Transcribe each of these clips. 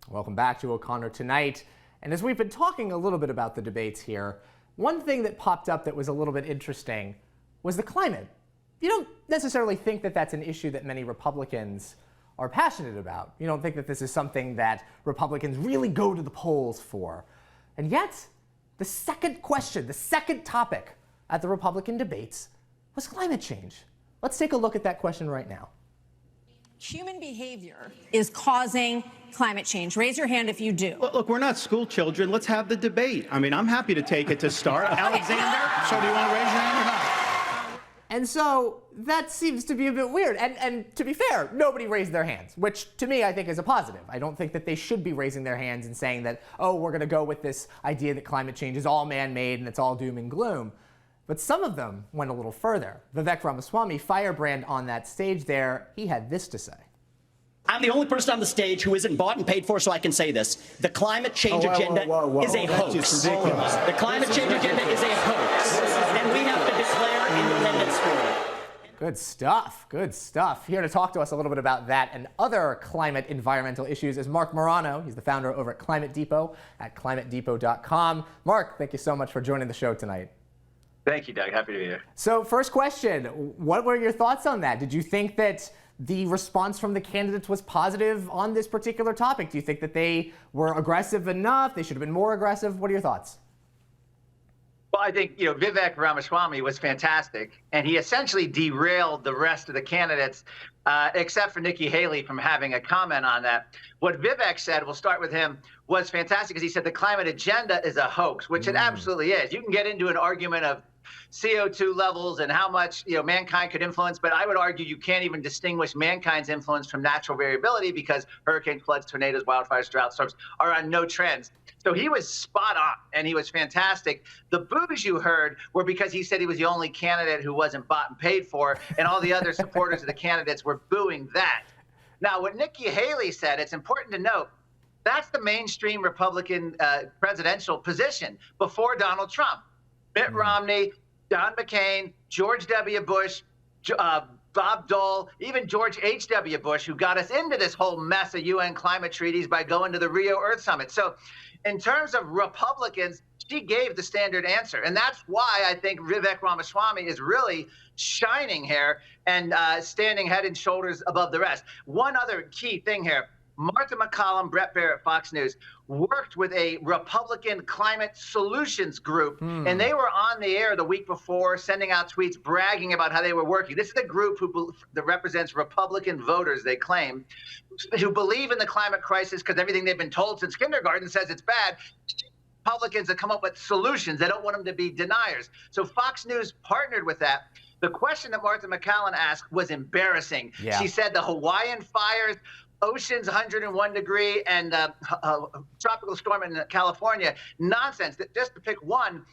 Welcome back to O'Connor Tonight. And as we've been talking a little bit about the debates here, one thing that popped up that was a little bit interesting was the climate. You don't necessarily think that that's an issue that many Republicans are passionate about. You don't think that this is something that Republicans really go to the polls for. And yet, the second question, the second topic at the Republican debates was climate change. Let's take a look at that question right now. Human behavior is causing climate change. Raise your hand if you do. Look, we're not school children. Let's have the debate. I mean, I'm happy to take it to start. Alexander, so do you want to raise your hand or not? And so that seems to be a bit weird. And to be fair, nobody raised their hands, which to me I think is a positive. I don't think that they should be raising their hands and saying that, oh, we're going to go with this idea that climate change is all man-made and it's all doom and gloom. But some of them went a little further. Vivek Ramaswamy, firebrand on that stage there, he had this to say. I'm the only person on the stage who isn't bought and paid for, so I can say this. The climate change agenda is a hoax. The climate change agenda is a hoax, and we have to declare independence for it. Good stuff, good stuff. Here to talk to us a little bit about that and other climate environmental issues is Marc Morano. He's the founder over at Climate Depot at climatedepot.com. Marc, thank you so much for joining the show tonight. Thank you, Doug. Happy to be here. So first question, what were your thoughts on that? Did you think that the response from the candidates was positive on this particular topic? Do you think that they were aggressive enough? They should have been more aggressive? What are your thoughts? Well, I think, Vivek Ramaswamy was fantastic, and he essentially derailed the rest of the candidates, except for Nikki Haley from having a comment on that. What Vivek said, we'll start with him, was fantastic because he said the climate agenda is a hoax, which it absolutely is. You can get into an argument of CO2 levels and how much mankind could influence, but I would argue you can't even distinguish mankind's influence from natural variability because hurricanes, floods, tornadoes, wildfires, drought storms are on no trends. So he was spot on, and he was fantastic. The boos you heard were because he said he was the only candidate who wasn't bought and paid for, and all the other supporters of the candidates were booing that. Now, what Nikki Haley said, it's important to note, that's the mainstream Republican presidential position before Donald Trump. Mitt Romney, John McCain, George W. Bush, Bob Dole, even George H.W. Bush, who got us into this whole mess of UN climate treaties by going to the Rio Earth Summit. So in terms of Republicans, she gave the standard answer. And that's why I think Vivek Ramaswamy is really shining here and standing head and shoulders above the rest. One other key thing here. Martha McCallum, Brett Barrett, Fox News, worked with a Republican climate solutions group, and they were on the air the week before sending out tweets bragging about how they were working. This is a group that represents Republican voters, they claim, who believe in the climate crisis because everything they've been told since kindergarten says it's bad. Republicans have come up with solutions. They don't want them to be deniers. So Fox News partnered with that. The question that Martha McCallum asked was embarrassing. Yeah. She said the Hawaiian fires, oceans 101 degree, and tropical storm in California, nonsense. Just to pick one,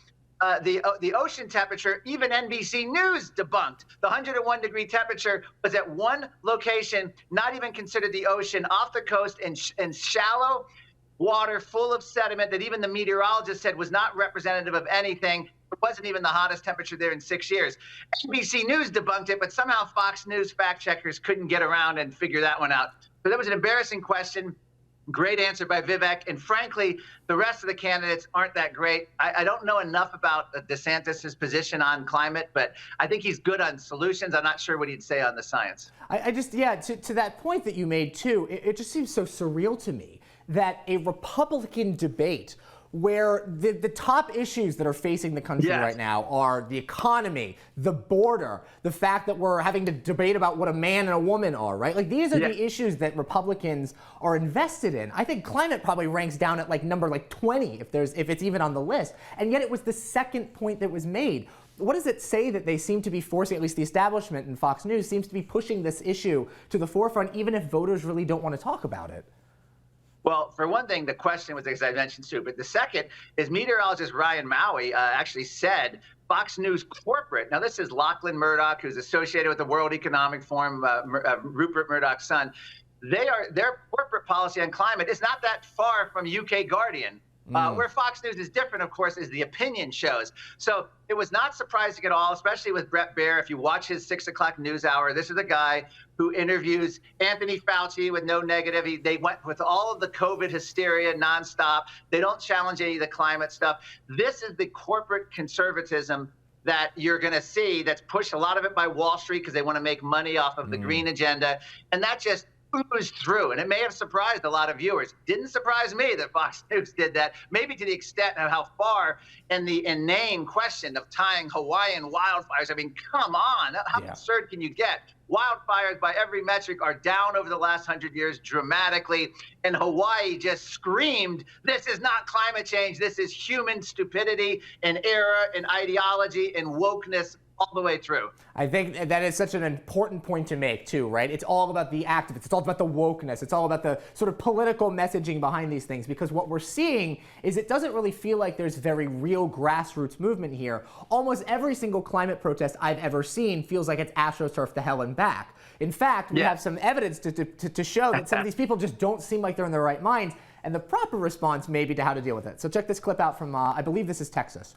the ocean temperature, even NBC News debunked. The 101 degree temperature was at one location, not even considered the ocean, off the coast in shallow water full of sediment that even the meteorologist said was not representative of anything. It wasn't even the hottest temperature there in 6 years. NBC News debunked it, but somehow Fox News fact checkers couldn't get around and figure that one out. So that was an embarrassing question. Great answer by Vivek. And frankly, the rest of the candidates aren't that great. I don't know enough about DeSantis' position on climate, but I think he's good on solutions. I'm not sure what he'd say on the science. To that point that you made too, it just seems so surreal to me that a Republican debate where the top issues that are facing the country right now are the economy, the border, the fact that we're having to debate about what a man and a woman are, right? Like these are the issues that Republicans are invested in. I think climate probably ranks down at number 20 if it's even on the list. And yet it was the second point that was made. What does it say that they seem to be forcing, at least the establishment in Fox News seems to be pushing this issue to the forefront, even if voters really don't want to talk about it? Well, for one thing, the question was, as I mentioned too, but the second is meteorologist Ryan Maui actually said Fox News corporate, now this is Lachlan Murdoch, who's associated with the World Economic Forum, Rupert Murdoch's son, their corporate policy on climate is not that far from UK Guardian. Where Fox News is different, of course, is the opinion shows. So it was not surprising at all, especially with Bret Baier. If you watch his 6 o'clock news hour, this is a guy who interviews Anthony Fauci with no negative. They went with all of the COVID hysteria nonstop. They don't challenge any of the climate stuff. This is the corporate conservatism that you're going to see that's pushed, a lot of it by Wall Street because they want to make money off of the green agenda. And that just oozed through. And it may have surprised a lot of viewers. Didn't surprise me that Fox News did that, maybe to the extent of how far in the inane question of tying Hawaiian wildfires. I mean, come on. How absurd can you get? Wildfires, by every metric, are down over the last 100 years dramatically. And Hawaii just screamed, this is not climate change. This is human stupidity and error and ideology and wokeness all the way through. I think that is such an important point to make too, right? It's all about the activists. It's all about the wokeness. It's all about the sort of political messaging behind these things, because what we're seeing is it doesn't really feel like there's very real grassroots movement here. Almost every single climate protest I've ever seen feels like it's AstroTurf to hell and back. In fact, we have some evidence to show that some of these people just don't seem like they're in their right minds, and the proper response may be to how to deal with it. So check this clip out from, I believe this is Texas.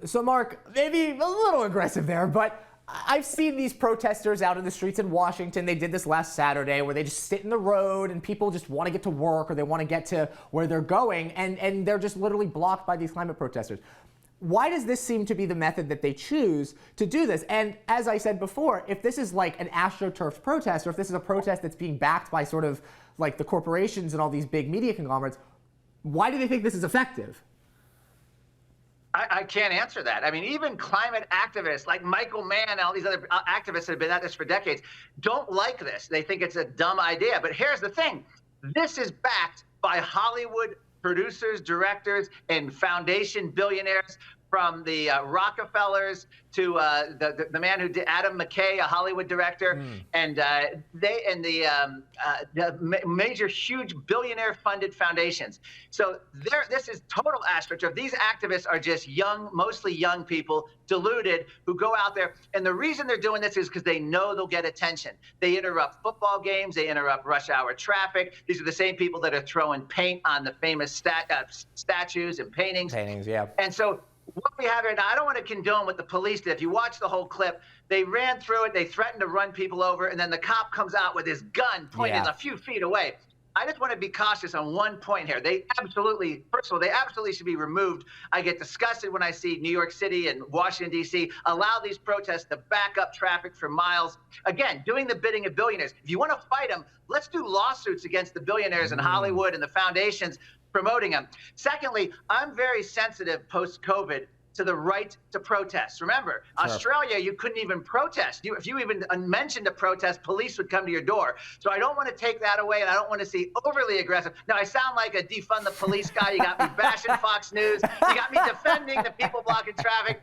So, Mark, maybe a little aggressive there, but I've seen these protesters out in the streets in Washington. They did this last Saturday where they just sit in the road and people just want to get to work or they want to get to where they're going, and they're just literally blocked by these climate protesters. Why does this seem to be the method that they choose to do this? And as I said before, if this is like an AstroTurf protest, or if this is a protest that's being backed by sort of like the corporations and all these big media conglomerates, why do they think this is effective? I can't answer that. I mean, even climate activists like Michael Mann and all these other activists that have been at this for decades don't like this. They think it's a dumb idea. But here's the thing. This is backed by Hollywood producers, directors, and foundation billionaires, from the Rockefellers to the man who did Adam McKay, a Hollywood director, and the major, huge billionaire-funded foundations. So this is total AstroTurf. These activists are just young, mostly young people, deluded, who go out there. And the reason they're doing this is because they know they'll get attention. They interrupt football games. They interrupt rush hour traffic. These are the same people that are throwing paint on the famous statues and paintings. And so what we have here now, I don't want to condone what the police did. If you watch the whole clip, they ran through it, they threatened to run people over, and then the cop comes out with his gun pointed a few feet away. I just want to be cautious on one point here. They absolutely, first of all, they absolutely should be removed. I get disgusted when I see New York City and Washington, D.C. allow these protests to back up traffic for miles. Again, doing the bidding of billionaires. If you want to fight them, let's do lawsuits against the billionaires in Hollywood and the foundations promoting them. Secondly, I'm very sensitive post-COVID to the right to protest. Remember, Australia, you couldn't even protest. If you even mentioned a protest, police would come to your door. So I don't want to take that away, and I don't want to see overly aggressive. Now, I sound like a defund the police guy. You got me bashing Fox News. You got me defending the people blocking traffic.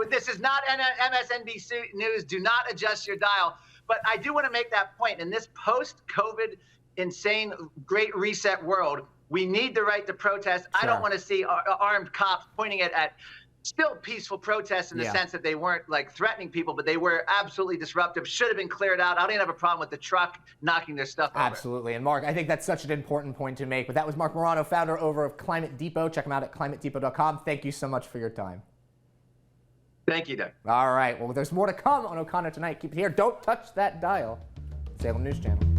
This is not MSNBC News. Do not adjust your dial. But I do want to make that point. In this post-COVID insane Great Reset world, we need the right to protest. I don't want to see armed cops pointing it at still peaceful protests in the sense that they weren't like threatening people, but they were absolutely disruptive, should have been cleared out. I don't even have a problem with the truck knocking their stuff over. Absolutely. And Mark, I think that's such an important point to make. But that was Marc Morano, founder over of Climate Depot. Check him out at climatedepot.com. Thank you so much for your time. Thank you, Doug. All right. Well, there's more to come on O'Connor tonight. Keep it here. Don't touch that dial. Salem News Channel.